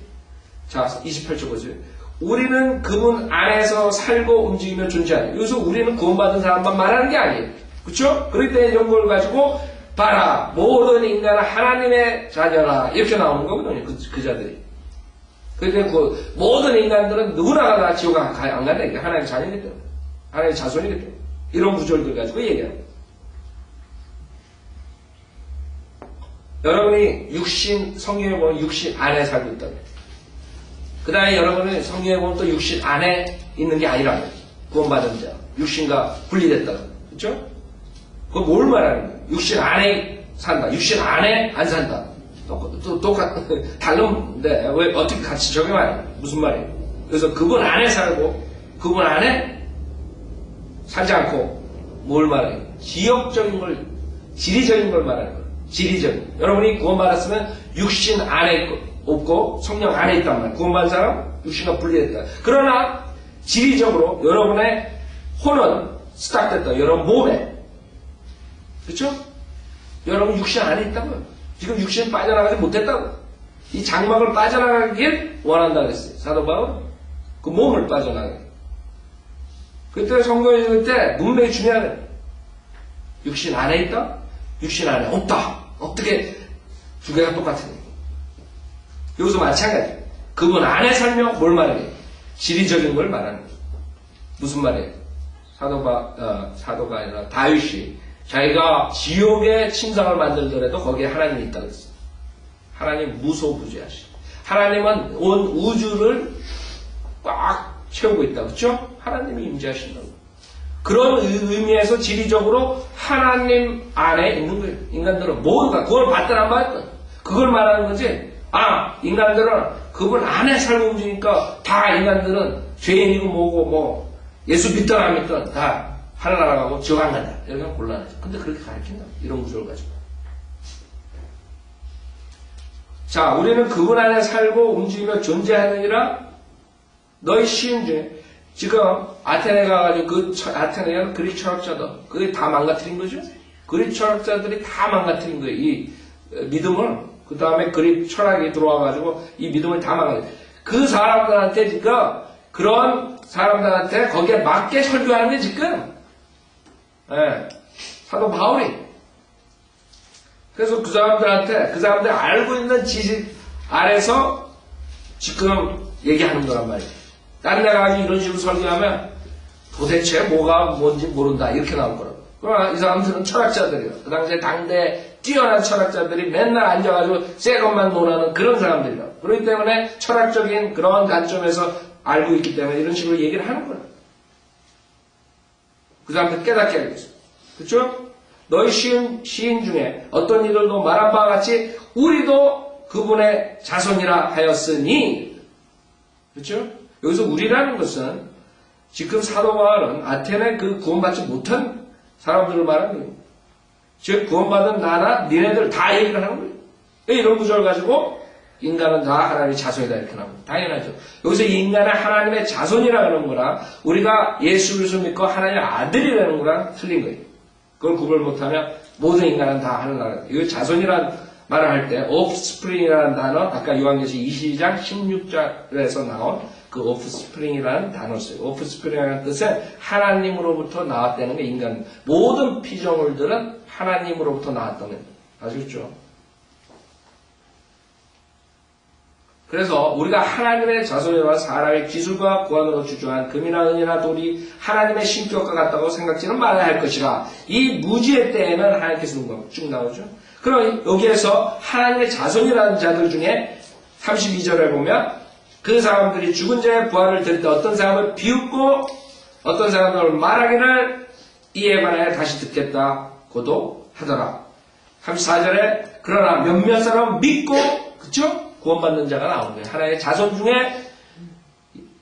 자, 28절 보세요. 우리는 그분 안에서 살고 움직이며 존재하는. 여기서 우리는 구원받은 사람만 말하는 게 아니에요. 그렇죠? 그럴 때 이런 걸 가지고 봐라, 모든 인간은 하나님의 자녀라, 이렇게 나오는 거거든요. 그 자들이. 그러니까 그 모든 인간들은 누구나 다 지옥 안 간다. 이게 하나님의 자녀이기 때문에. 하나님의 자손이기 때문에. 이런 구절들 가지고 얘기합니다. 여러분이 육신, 성경에 보면 육신 안에 살고 있다고. 그 다음에 여러분이 성경에 보면 또 육신 안에 있는 게 아니라 구원받은 자. 육신과 분리됐다고. 그렇죠? 그거 뭘 말하는 거예요? 육신 안에 산다. 육신 안에 안 산다. 다른데 왜 어떻게 같이 적용하냐? 무슨 말이에요? 그래서 그분 안에 살고 그분 안에 살지 않고 뭘 말해요? 지역적인 걸, 지리적인 걸 말하는 거예요. 지리적인. 여러분이 구원받았으면 육신 안에 없고 성령 안에 있단 말이에요. 구원받은 사람 육신과 분리됐다. 그러나 지리적으로 여러분의 혼은 스탁됐다. 여러분 몸에. 그렇죠? 여러분 육신 안에 있다고요. 지금 육신 빠져나가지 못했다고. 이 장막을 빠져나가길 원한다고 했어요. 사도 바울은. 그 몸을 빠져나가게. 그때 성경에 읽을 때 문맥이 중요하네. 육신 안에 있다? 육신 안에 없다. 어떻게 두 개가 똑같은 거예요. 여기서 마찬가지예요. 그분 안에 살며 뭘 말해요? 지리적인 걸 말하는 거예요. 무슨 말이에요? 사도가 아니라 다윗이 자기가 지옥의 침상을 만들더라도 거기에 하나님이 있다고 했어요. 하나님 무소부재하시고 하나님은 온 우주를 꽉 채우고 있다. 그렇죠? 하나님이 임재하신다고. 그런 의미에서 지리적으로 하나님 안에 있는 거예요. 인간들은 모두가 그걸 받든 안 받든 그걸 말하는 거지. 인간들은 그분 안에 살고 움직이니까 다 인간들은 죄인이고 뭐고 뭐 예수 믿든 안 믿든 다 하늘나라 가고 지옥 안 간다. 이렇게 하면 곤란하죠. 근데 그렇게 가르친다. 이런 구조를 가지고. 자, 우리는 그분 안에 살고 움직이며 존재하느니라. 너희 시인 중에 지금 아테네 가가지고 아테네는 그리스 철학자들 그게 다 망가뜨린 거죠. 그리스 철학자들이 다 망가뜨린 거예요. 이 믿음을. 그 다음에 그리스 철학이 들어와가지고 이 믿음을 다 망가뜨린. 그 사람들한테 지금 그런 사람들한테 거기에 맞게 설교하는 게 지금 사도 바울이. 그래서 그 사람들 알고 있는 지식 아래서 지금 얘기하는 거란 말이에요. 딴 데 가서 이런 식으로 설교하면 도대체 뭐가 뭔지 모른다. 이렇게 나올 거라고. 그러나 이 사람들은 철학자들이에요. 그 당시에 당대 뛰어난 철학자들이 맨날 앉아가지고 새 것만 논하는 그런 사람들이에요. 그렇기 때문에 철학적인 그런 관점에서 알고 있기 때문에 이런 식으로 얘기를 하는 거예요. 그 사람들 깨닫게 알고 있어요. 그렇죠? 너희 시인 중에 어떤 이들도 말한 바와 같이 우리도 그분의 자손이라 하였으니 그렇죠? 여기서 우리라는 것은 지금 사도 바울은 아테네 그 구원받지 못한 사람들을 말하는 거예요. 즉 구원받은 나나 니네들 다 얘기를 하는 거예요. 이런 구절을 가지고 인간은 다 하나님의 자손이다 이렇게 나옵니다. 당연하죠. 여기서 인간은 하나님의 자손이라 하는 거랑 우리가 예수 그리스도 믿고 하나님의 아들이라는 거랑 틀린 거예요. 그걸 구별 못하면 모든 인간은 다 하늘나라. 이 자손이라는 말을 할 때 offspring이라는 단어 아까 요한계시록 22장 16절에서 나온 그 offspring이라는 단어를 써요. offspring이라는 뜻은 하나님으로부터 나왔다는 게 인간 모든 피조물들은 하나님으로부터 나왔다는 거예요. 아시겠죠? 그래서 우리가 하나님의 자손이라 사람의 기술과 구원으로 주저한 금이나 은이나 돌이 하나님의 신격과 같다고 생각지는 말아야 할 것이라. 이 무지의 때에는 하나님께서 누군가 쭉 나오죠. 그럼 여기에서 하나님의 자손이라는 자들 중에 32절에 보면 그 사람들이 죽은 자의 부활을 들을 때 어떤 사람을 비웃고 어떤 사람을 말하기를 이에 관하여 다시 듣겠다고도 하더라. 34절에 그러나 몇몇 사람은 믿고 그쵸? 구원받는 자가 나오는 거예요. 하나님의 자손 중에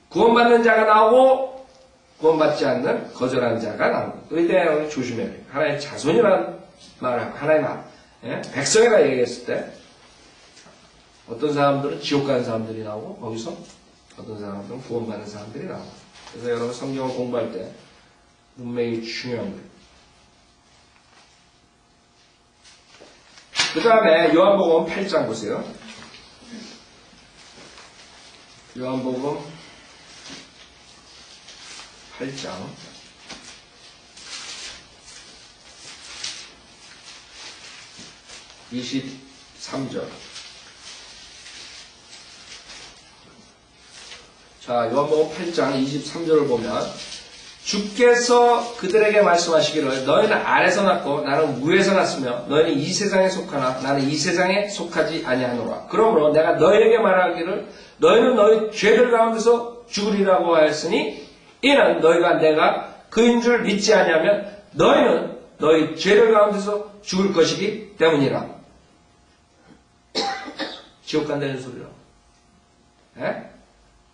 구원받는 자가 나오고 구원받지 않는 거절하는 자가 나오는 거예요. 그때 조심해야 돼요. 하나님의 자손이라는 말을 하나님의 백성이라 얘기했을 때 어떤 사람들은 지옥 가는 사람들이 나오고 거기서 어떤 사람들은 구원받는 사람들이 나오고 그래서 여러분 성경을 공부할 때 분명히 중요한 거예요. 그 다음에 요한복음 8장 보세요. 요한복음 8장 23절. 자, 요한복음 8장 23절을 보면 주께서 그들에게 말씀하시기를 너희는 아래서 났고 나는 위에서 났으며 너희는 이 세상에 속하나 나는 이 세상에 속하지 아니하노라. 그러므로 내가 너희에게 말하기를 너희는 너희 죄들 가운데서 죽으리라고 하였으니 이는 너희가 내가 그인 줄 믿지 아니하면 너희는 너희 죄들 가운데서 죽을 것이기 때문이라. 지옥 간다는 소리라. 에?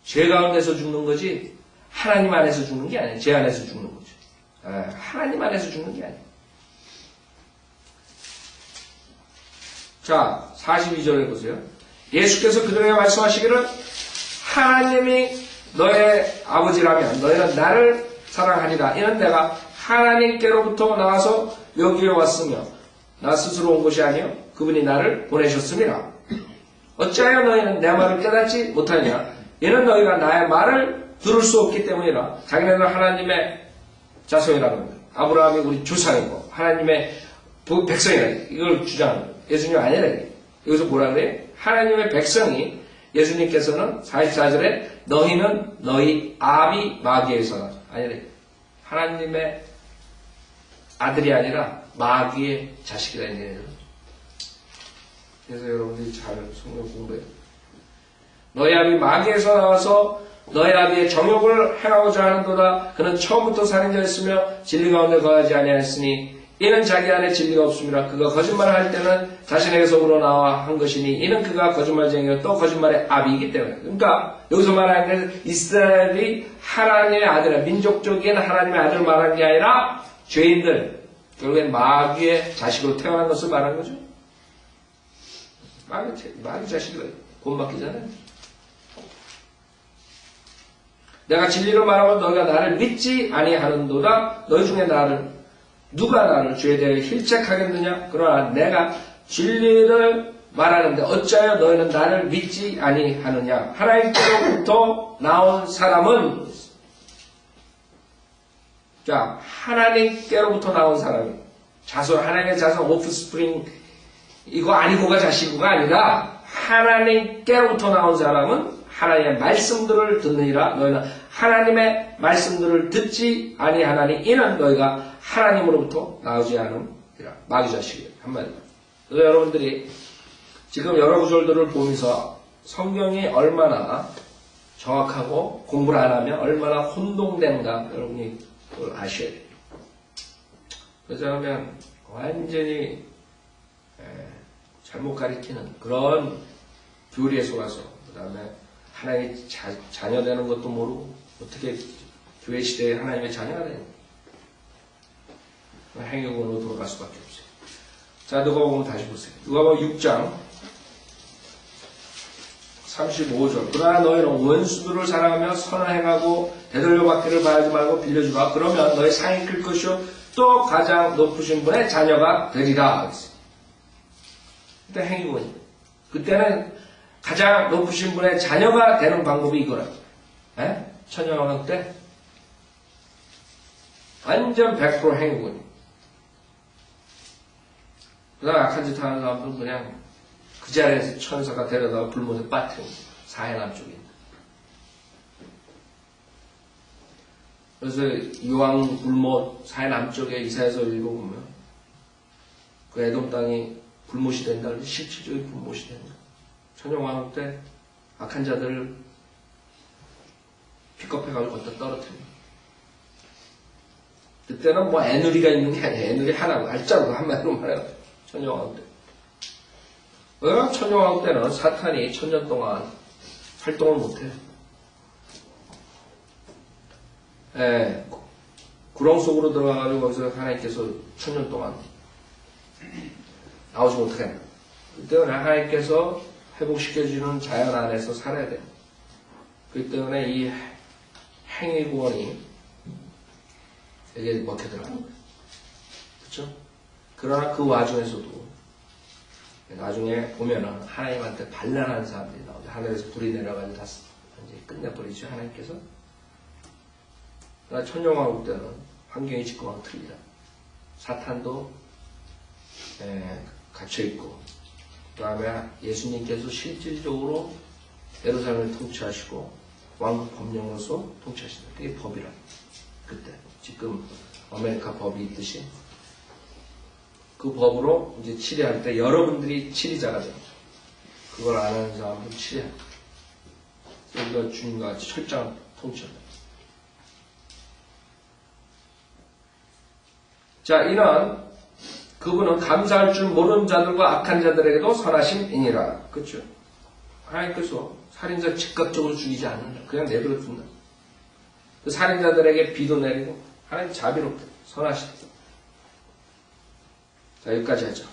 죄 가운데서 죽는 거지 하나님 안에서 죽는 게 아니에요. 죄 안에서 죽는 거죠. 하나님 안에서 죽는 게 아니에요. 자, 42절에 보세요. 예수께서 그들에게 말씀하시기를 하나님이 너의 아버지라면 너희는 나를 사랑하리라. 이는 내가 하나님께로부터 나와서 여기에 왔으며 나 스스로 온 것이 아니요 그분이 나를 보내셨음이라. 어찌하여 너희는 내 말을 깨닫지 못하느냐. 이는 너희가 나의 말을 들을 수 없기 때문이라. 자기네는 하나님의 자손이라는 거예요. 아브라함이 우리 조상이고 하나님의 백성이라. 이걸 주장하는 거예요. 예수님 아니라. 여기서 뭐라 그래요? 하나님의 백성이 예수님께서는 44절에 너희는 너희 아비 마귀에서 나서 아니래. 하나님의 아들이 아니라 마귀의 자식이라 얘기해요. 그래서 여러분들이 잘 성경 공부해요. 너희 아비 마귀에서 나와서 너희 아비의 정욕을 행하고자 하는도다. 그는 처음부터 살인자였으며 진리 가운데 거하지 아니하였으니 이는 자기 안에 진리가 없습니다. 그가 거짓말을 할 때는 자신에게서 우러나와 한 것이니 이는 그가 거짓말쟁이요 또 거짓말의 아비이기 때문에. 그러니까 여기서 말하는 것은 이스라엘이 하나님의 아들, 민족적인 하나님의 아들을 말하는 게 아니라 죄인들, 결국엔 마귀의 자식으로 태어난 것을 말하는 거죠. 마귀 자식이라 구원받기 전에. 내가 진리로 말하면 너희가 나를 믿지 아니하는도다. 너희 중에 누가 나를 죄에 대해 힐책하겠느냐? 그러나 내가 진리를 말하는데 어찌하여 너희는 나를 믿지 아니하느냐? 하나님께로부터 나온 사람은 자 하나님께로부터 나온 사람이 자손 하나님의 자손 오프스프링 이거 아니고가 자식이고가 아니라 하나님께로부터 나온 사람은 하나님의 말씀들을 듣느니라. 너희는 하나님의 말씀들을 듣지 아니하나니 이는 너희가 하나님으로부터 나오지 않음이라. 마귀 자식이에요. 한마디로. 그래서 여러분들이 지금 여러 구절들을 보면서 성경이 얼마나 정확하고 공부를 안 하면 얼마나 혼동된가 여러분이 그걸 아셔야 돼요. 그러자면 완전히 잘못 가리키는 그런 교리에 속아서 그 다음에 하나님의 자녀 되는 것도 모르고 어떻게 교회 시대에 하나님의 자녀가 되는 행위군으로 돌아갈 수밖에 없어요. 자, 누가복음 다시 보세요. 누가복음 6장 35절. 그러나 너희는 원수들을 사랑하며 선을 행하고 되돌려 받기를 바라지 말고 빌려주라. 그러면 너희 상이 클 것이요 또 가장 높으신 분의 자녀가 되리라. 그때 행위군이에요. 그때는 가장 높으신 분의 자녀가 되는 방법이 이거라. 천년왕국 때 완전 100% 행위군이에요. 그 다음 악한 짓 하는 사람들은 그냥 그 자리에서 천사가 데려다가 불못에 빠뜨린 사해남 쪽에. 그래서 이왕 불못 사해남쪽에 이사야서 읽어보면 그 에돔 땅이 불못이 된다. 실질적인 불못이 된다. 천년왕국 때 악한 자들을 픽업해가지고 갖다 떨어뜨립니다. 그때는 뭐 애누리가 있는 게 아니에요. 애누리 하나고 알짜로 한마디로 말해요. 천년왕국 때. 왜냐면 천년왕국 때는 사탄이 천년 동안 활동을 못해요. 구렁 속으로 들어가가지고 거기서 하나님께서 천년 동안 나오지 못하게 합니다. 그때는 하나님께서 회복시켜주는 자연 안에서 살아야 돼요. 그렇기 때문에 이 행위구원이 되게 먹혀들어가는 거예요. 그렇죠? 그러나 그 와중에서도 나중에 보면은 하나님한테 반란하는 사람들이 나오죠. 하늘에서 불이 내려가지고 다 이제 끝내버리죠. 하나님께서. 그러나 천년왕국 때는 환경이 짓고랑 틀리다. 사탄도 갇혀있고 그 다음에 예수님께서 실질적으로 예루살렘을 통치하시고 왕국 법령으로서 통치하신다. 그게 법이라. 그때 지금 아메리카 법이 있듯이 그 법으로 이제 치리할 때 여러분들이 치리자가 됩니다. 그걸 안 하는 사람은 치리합니다. 우리가 주님과 같이 철저한 통치합니다. 자, 이는 그분은 감사할 줄 모르는 자들과 악한 자들에게도 선하심이니라. 그렇죠? 하나님께서 살인자 즉각적으로 죽이지 않는다. 그냥 내버려 둔다. 그 살인자들에게 비도 내리고 하나님 자비롭다. 선하시다. 자, 여기까지 하죠.